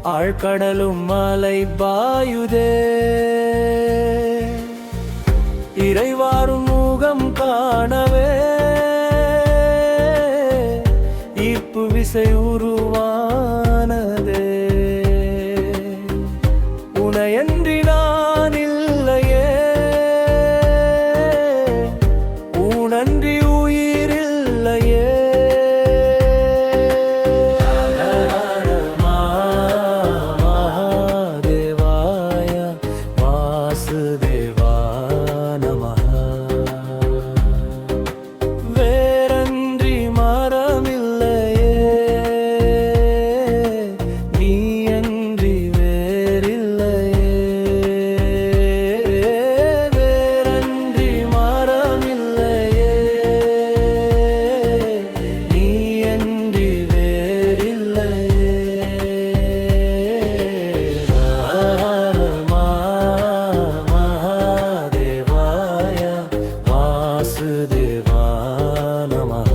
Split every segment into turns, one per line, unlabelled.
ஆழ்கடலும் மலை பாயுதே இறைவாரும் முகம் காணவே ஈர்ப்பு விசை உருவானதே உனையன்றி நான் இல்லையே உனன்றி உயிரில்லையே மகாதேவாய வாசுதேவா நமஹ வேறன்றி மரமில்லையே நீயன்றி வேறில்லையே வேறன்றி மரமில்லையே நீயன்றி வேறில்லையே மகாதேவாய வாசுதேவா நமஹ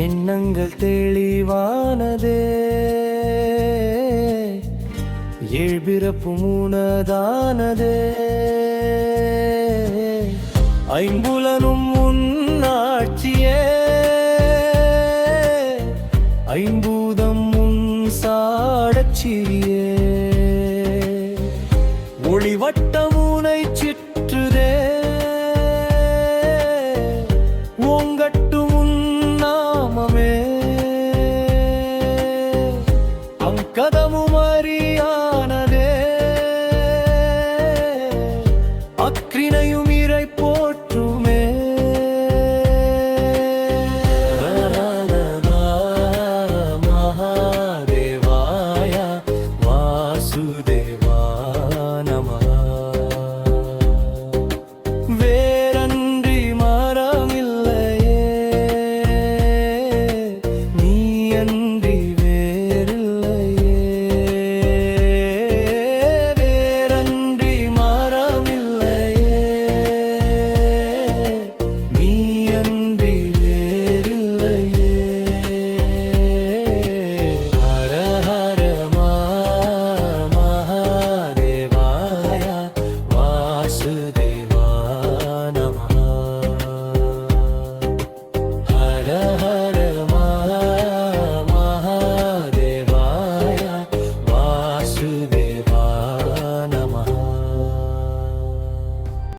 எண்ணங்கள் தெளிவானதே ஏழ்பிறப்பும் உனதானதே ஐம்புலனும் உன்னாட்சியே ஐம்பூதம் உன் சாடச்சியே ஒளிவட்டம் உனை சிற்றுதே ஓங்கட்டும் உன் நாமமே அங்கதமும்